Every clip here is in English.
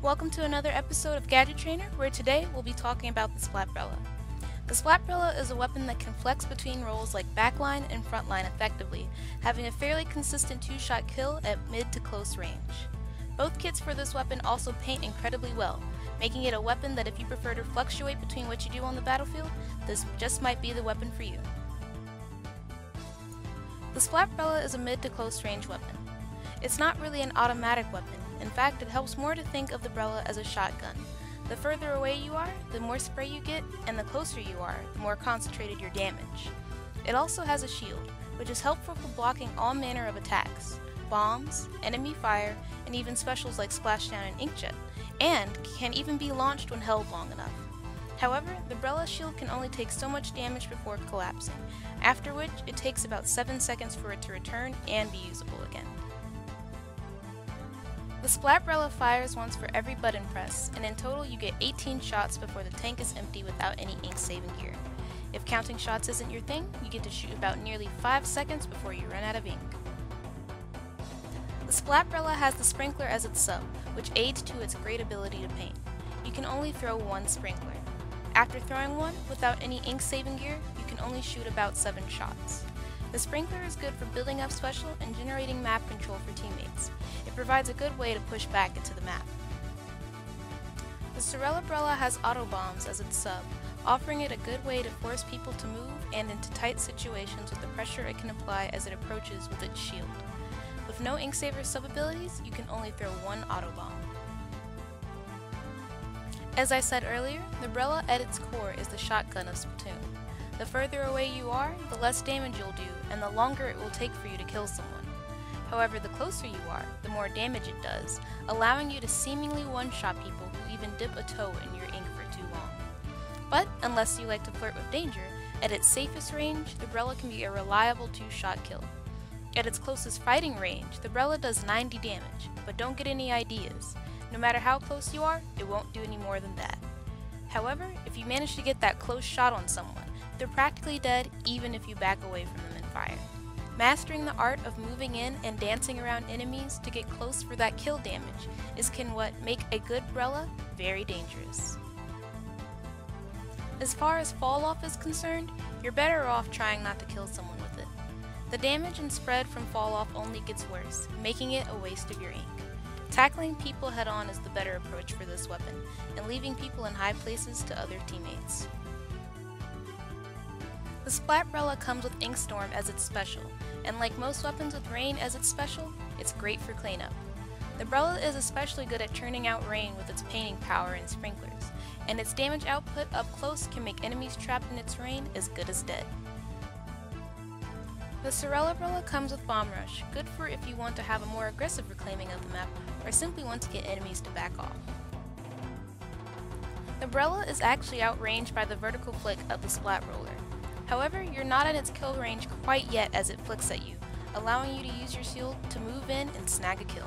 Welcome to another episode of Gadget Trainer, where today we'll be talking about the Splat Brella. The Splat Brella is a weapon that can flex between roles like backline and frontline effectively, having a fairly consistent 2-shot kill at mid to close range. Both kits for this weapon also paint incredibly well, making it a weapon that if you prefer to fluctuate between what you do on the battlefield, this just might be the weapon for you. The Splat Brella is a mid to close range weapon. It's not really an automatic weapon. In fact, it helps more to think of the Brella as a shotgun. The further away you are, the more spray you get, and the closer you are, the more concentrated your damage. It also has a shield, which is helpful for blocking all manner of attacks, bombs, enemy fire, and even specials like Splashdown and Inkjet, and can even be launched when held long enough. However, the Brella shield can only take so much damage before collapsing, after which it takes about 7 seconds for it to return and be usable again. The Splat Brella fires once for every button press, and in total you get 18 shots before the tank is empty without any ink-saving gear. If counting shots isn't your thing, you get to shoot about nearly 5 seconds before you run out of ink. The Splat Brella has the sprinkler as its sub, which aids to its great ability to paint. You can only throw one sprinkler. After throwing one, without any ink-saving gear, you can only shoot about 7 shots. The sprinkler is good for building up special and generating map control for teammates. It provides a good way to push back into the map. The Sorella Brella has auto bombs as its sub, offering it a good way to force people to move and into tight situations with the pressure it can apply as it approaches with its shield. With no Inksaver sub abilities, you can only throw one auto bomb. As I said earlier, the Brella at its core is the shotgun of Splatoon. The further away you are, the less damage you'll do, and the longer it will take for you to kill someone. However, the closer you are, the more damage it does, allowing you to seemingly one-shot people who even dip a toe in your ink for too long. But, unless you like to flirt with danger, at its safest range, the Brella can be a reliable 2-shot kill. At its closest fighting range, the Brella does 90 damage, but don't get any ideas. No matter how close you are, it won't do any more than that. However, if you manage to get that close shot on someone, they're practically dead even if you back away from them in fire. Mastering the art of moving in and dancing around enemies to get close for that kill damage can what make a good Brella very dangerous. As far as fall off is concerned, you're better off trying not to kill someone with it. The damage and spread from fall off only gets worse, making it a waste of your ink. Tackling people head on is the better approach for this weapon, and leaving people in high places to other teammates. The Splat Brella comes with Ink Storm as its special, and like most weapons with rain as its special, it's great for cleanup. The Brella is especially good at churning out rain with its painting power and sprinklers, and its damage output up close can make enemies trapped in its rain as good as dead. The Sorella Brella comes with Bomb Rush, good for if you want to have a more aggressive reclaiming of the map, or simply want to get enemies to back off. The Brella is actually outranged by the vertical flick of the Splat Roller. However, you're not in its kill range quite yet as it flicks at you, allowing you to use your shield to move in and snag a kill.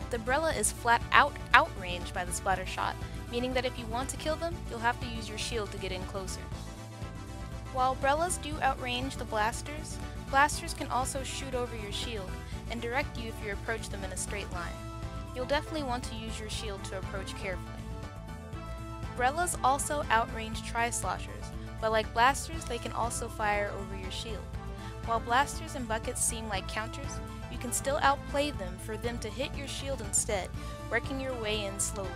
The Brella is flat out outranged by the splatter shot, meaning that if you want to kill them, you'll have to use your shield to get in closer. While Brellas do outrange the blasters, blasters can also shoot over your shield and direct you if you approach them in a straight line. You'll definitely want to use your shield to approach carefully. Brellas also outrange tri-sloshers, but like blasters, they can also fire over your shield. While blasters and buckets seem like counters, you can still outplay them for them to hit your shield instead, working your way in slowly.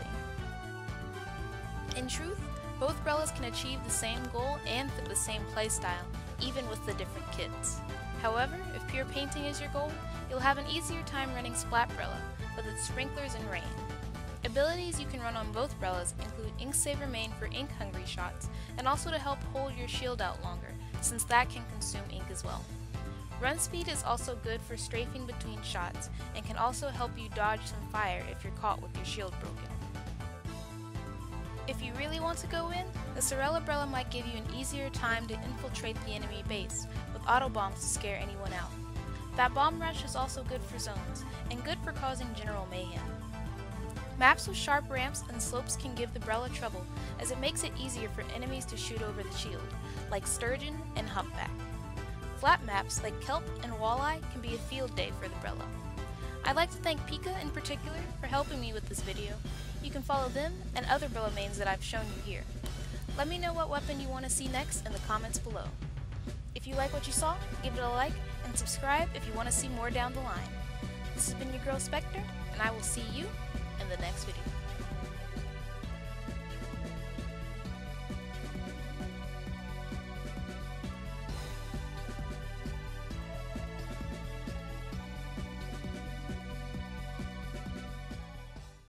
In truth, both Brellas can achieve the same goal and fit the same playstyle, even with the different kits. However, if pure painting is your goal, you'll have an easier time running Splat Brella, with its sprinklers and rain. Abilities you can run on both Brellas include Inksaver main for ink-hungry shots, and also to help hold your shield out longer, since that can consume ink as well. Run speed is also good for strafing between shots, and can also help you dodge some fire if you're caught with your shield broken. If you really want to go in, the Sorella Brella might give you an easier time to infiltrate the enemy base, with auto bombs to scare anyone out. That bomb rush is also good for zones, and good for causing general mayhem. Maps with sharp ramps and slopes can give the Brella trouble, as it makes it easier for enemies to shoot over the shield, like Sturgeon and Humpback. Flat maps like Kelp and Walleye can be a field day for the Brella. I'd like to thank Pika in particular for helping me with this video. You can follow them and other Brella mains that I've shown you here. Let me know what weapon you want to see next in the comments below. If you like what you saw, give it a like and subscribe if you want to see more down the line. This has been your girl Spectre, and I will see you in the next video.